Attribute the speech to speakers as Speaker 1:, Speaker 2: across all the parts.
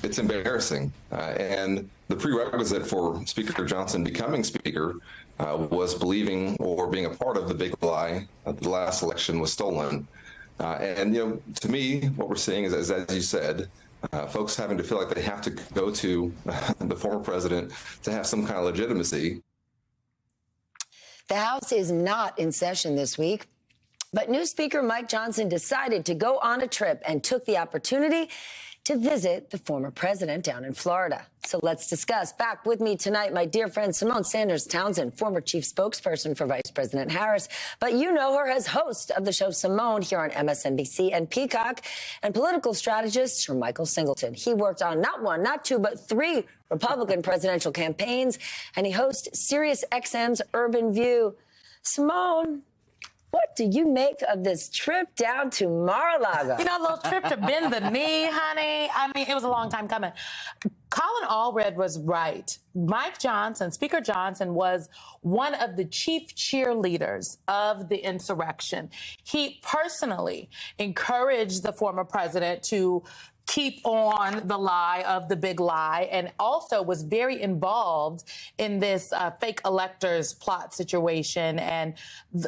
Speaker 1: it's embarrassing. And the prerequisite for Speaker Johnson becoming Speaker was believing or being a part of the big lie that the last election was stolen. And, to me, what we're seeing is, as you said, folks having to feel like they have to go to the former president to have some kind of legitimacy.
Speaker 2: The House is not in session this week, but new Speaker Mike Johnson decided to go on a trip and took the opportunity to visit the former president down in Florida. So let's discuss. Back with me tonight, my dear friend Symone Sanders Townsend, former chief spokesperson for Vice President Harris. But you know her as host of the show Symone here on MSNBC and Peacock, and political strategist Sir Michael Singleton. He worked on not one, not two, but three Republican presidential campaigns, and he hosts Sirius XM's Urban View. Symone, what do you make of this trip down to Mar-a-Lago?
Speaker 3: A little trip to bend the knee, honey. I mean, it was a long time coming. Colin Allred was right. Mike Johnson, Speaker Johnson, was one of the chief cheerleaders of the insurrection. He personally encouraged the former president to keep on the lie of the big lie, and also was very involved in this fake electors plot situation and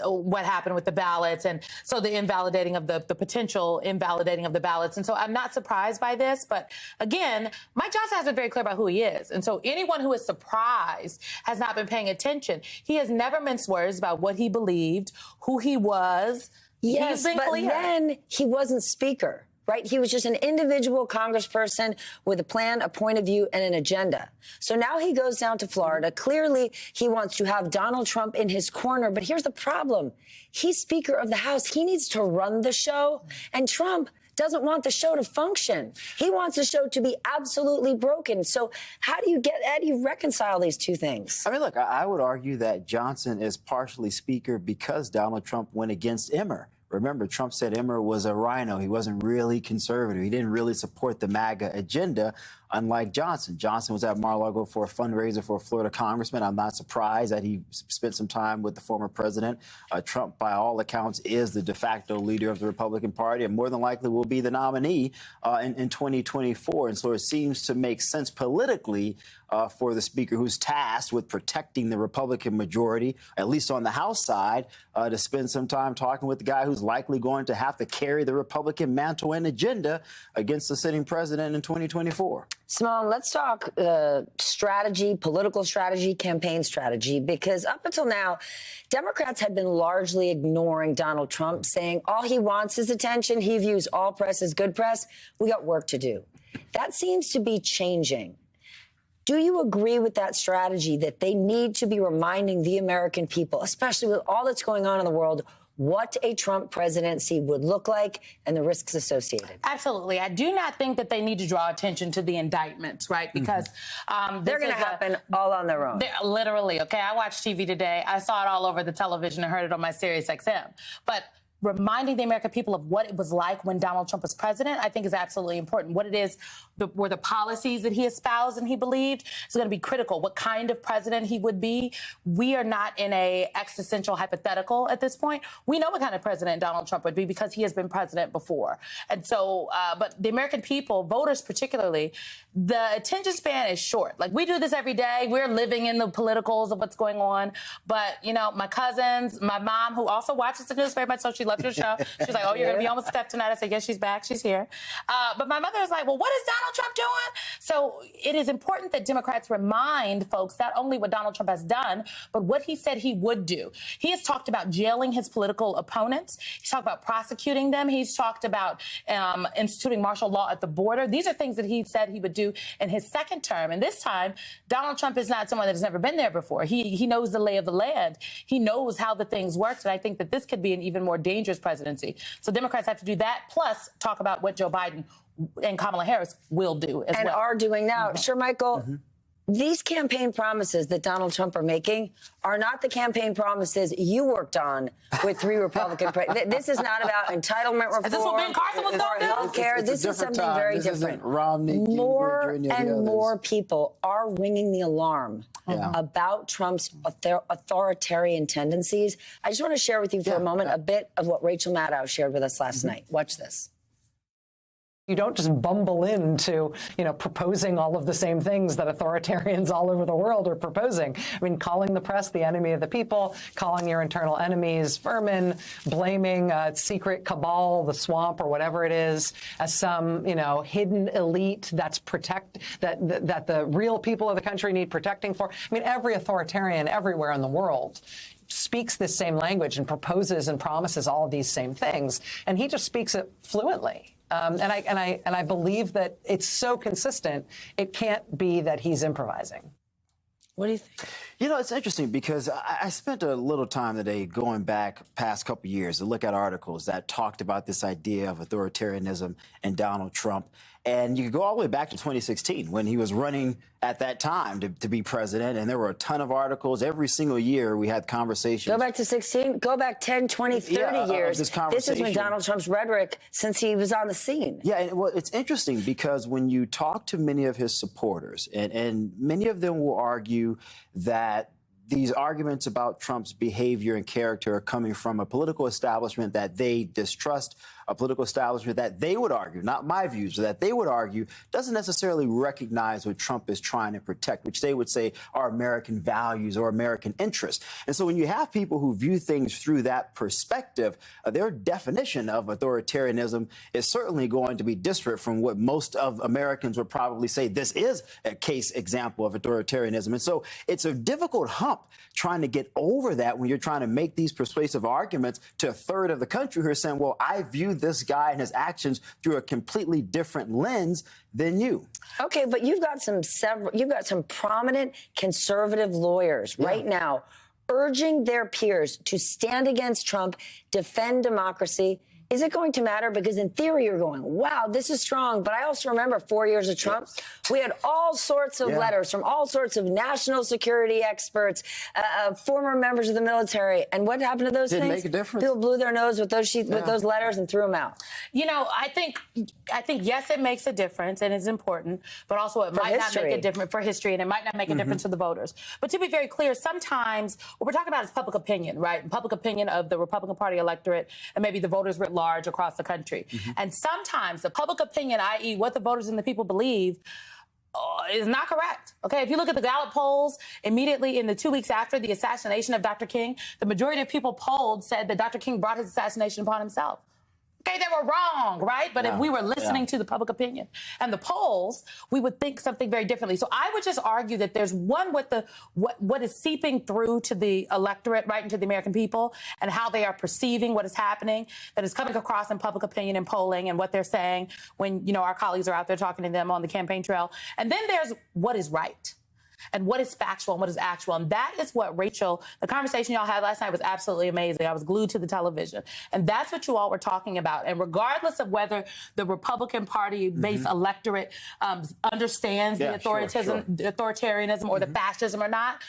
Speaker 3: what happened with the ballots, and so the invalidating of the potential invalidating of the ballots. And so I'm not surprised by this, but again, Mike Johnson has been very clear about who he is. And so anyone who is surprised has not been paying attention. He has never minced words about what he believed, who he was.
Speaker 2: Yes, but then he wasn't Speaker. Right? He was just an individual congressperson with a plan, a point of view, and an agenda. So now he goes down to Florida. Clearly, he wants to have Donald Trump in his corner. But here's the problem. He's Speaker of the House. He needs to run the show. And Trump doesn't want the show to function. He wants the show to be absolutely broken. So how do you reconcile these two things?
Speaker 4: I mean, look, I would argue that Johnson is partially Speaker because Donald Trump went against Emmer. Remember, Trump said Emmer was a rhino. He wasn't really conservative. He didn't really support the MAGA agenda, unlike Johnson. Johnson was at Mar-a-Lago for a fundraiser for a Florida congressman. I'm not surprised that he spent some time with the former president. Trump, by all accounts, is the de facto leader of the Republican Party and more than likely will be the nominee in 2024. And so it seems to make sense politically for the Speaker, who's tasked with protecting the Republican majority, at least on the House side, to spend some time talking with the guy who's likely going to have to carry the Republican mantle and agenda against the sitting president in 2024.
Speaker 2: Symone, let's talk strategy, political strategy, campaign strategy, because up until now, Democrats had been largely ignoring Donald Trump, saying all he wants is attention. He views all press as good press. We got work to do. That seems to be changing. Do you agree with that strategy that they need to be reminding the American people, especially with all that's going on in the world, what a Trump presidency would look like and the risks associated?
Speaker 3: Absolutely. I do not think that they need to draw attention to the indictments, right? Because
Speaker 2: they're going to happen all on their own.
Speaker 3: Literally. Okay. I watched TV today. I saw it all over the television and heard it on my Sirius XM. But reminding the American people of what it was like when Donald Trump was president, I think is absolutely important. What it is, were the policies that he espoused and he believed is going to be critical. What kind of president he would be. We are not in a existential hypothetical at this point. We know what kind of president Donald Trump would be because he has been president before. And so, but the American people, voters particularly, the attention span is short. Like, we do this every day. We're living in the politicals of what's going on. But, my cousins, my mom, who also watches the news very much, so she loves your show. She's like, oh, you're going to be on with Steph tonight. I said, yes, she's back. She's here. But my mother is like, well, what is Donald Trump doing? So it is important that Democrats remind folks not only what Donald Trump has done, but what he said he would do. He has talked about jailing his political opponents. He's talked about prosecuting them. He's talked about instituting martial law at the border. These are things that he said he would do in his second term. And this time, Donald Trump is not someone that has never been there before. He knows the lay of the land. He knows how the things work. And I think that this could be an even more dangerous presidency. So Democrats have to do that, plus talk about what Joe Biden and Kamala Harris will do as well.
Speaker 2: And are doing now. Sir Michael, these campaign promises that Donald Trump are making are not the campaign promises you worked on with three Republican presidents. This is not about entitlement reform.
Speaker 3: Is this what Ben Carson was going to do?
Speaker 2: Health care. This is something very different. More and more people are ringing the alarm about Trump's authoritarian tendencies. I just want to share with you for a moment a bit of what Rachel Maddow shared with us last night. Watch this.
Speaker 5: You don't just bumble into, proposing all of the same things that authoritarians all over the world are proposing. I mean, calling the press the enemy of the people, calling your internal enemies vermin, blaming a secret cabal, the swamp, or whatever it is, as some, hidden elite that the real people of the country need protecting for. I mean, every authoritarian everywhere in the world speaks this same language and proposes and promises all of these same things, and he just speaks it fluently. And I believe that it's so consistent, it can't be that he's improvising.
Speaker 2: What do you think?
Speaker 4: It's interesting because I spent a little time today going back past couple years to look at articles that talked about this idea of authoritarianism and Donald Trump. And you could go all the way back to 2016 when he was running at that time to be president. And there were a ton of articles. Every single year we had conversations.
Speaker 2: Go back to 16. Go back 10, 20, 30 years. This is when Donald Trump's rhetoric since he was on the scene.
Speaker 4: Yeah, and well, it's interesting because when you talk to many of his supporters, and many of them will argue that these arguments about Trump's behavior and character are coming from a political establishment that they distrust, a political establishment that they would argue, not my views, but that they would argue doesn't necessarily recognize what Trump is trying to protect, which they would say are American values or American interests. And so when you have people who view things through that perspective, their definition of authoritarianism is certainly going to be disparate from what most of Americans would probably say this is a case example of authoritarianism. And so it's a difficult hump trying to get over that when you're trying to make these persuasive arguments to a third of the country who are saying, well, I view this guy and his actions through a completely different lens than you.
Speaker 2: Okay, but you've got some prominent conservative lawyers right now urging their peers to stand against Trump, defend democracy. Is it going to matter? Because in theory, you're going, wow, this is strong. But I also remember 4 years of Trump. We had all sorts of letters from all sorts of national security experts, former members of the military. And what happened to those things?
Speaker 4: Didn't make a difference.
Speaker 2: People blew their nose with those with those letters and threw them out.
Speaker 3: I think yes, it makes a difference and it's important, but also it might not make a difference for history and it might not make a difference to the voters. But to be very clear, sometimes what we're talking about is public opinion, right? Public opinion of the Republican Party electorate and maybe the voters writ large across the country. And sometimes the public opinion, i.e. what the voters and the people believe, is not correct. Okay, if you look at the Gallup polls immediately in the 2 weeks after the assassination of Dr. King, the majority of people polled said that Dr. King brought his assassination upon himself. Okay, they were wrong, right? But if we were listening to the public opinion and the polls, we would think something very differently. So I would just argue that there's one with what is seeping through to the electorate, right, into the American people, and how they are perceiving what is happening, that is coming across in public opinion and polling and what they're saying when, our colleagues are out there talking to them on the campaign trail. And then there's what is right. And what is factual and what is actual. And that is what Rachel, the conversation y'all had last night was absolutely amazing. I was glued to the television. And that's what you all were talking about. And regardless of whether the Republican Party-based electorate understands the authoritarianism or the fascism or not,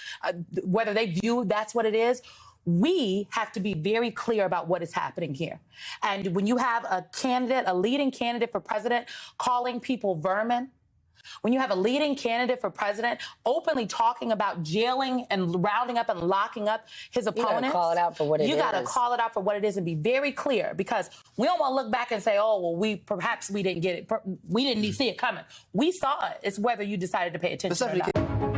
Speaker 3: whether they view that's what it is, we have to be very clear about what is happening here. And when you have a candidate, a leading candidate for president, calling people vermin, when you have a leading candidate for president openly talking about jailing and rounding up and locking up his opponents,
Speaker 2: you gotta call it out for what it is.
Speaker 3: You gotta call it out for what it is and be very clear, because we don't want to look back and say, oh, well, perhaps we didn't get it. We didn't see it coming. We saw it. It's whether you decided to pay attention or not.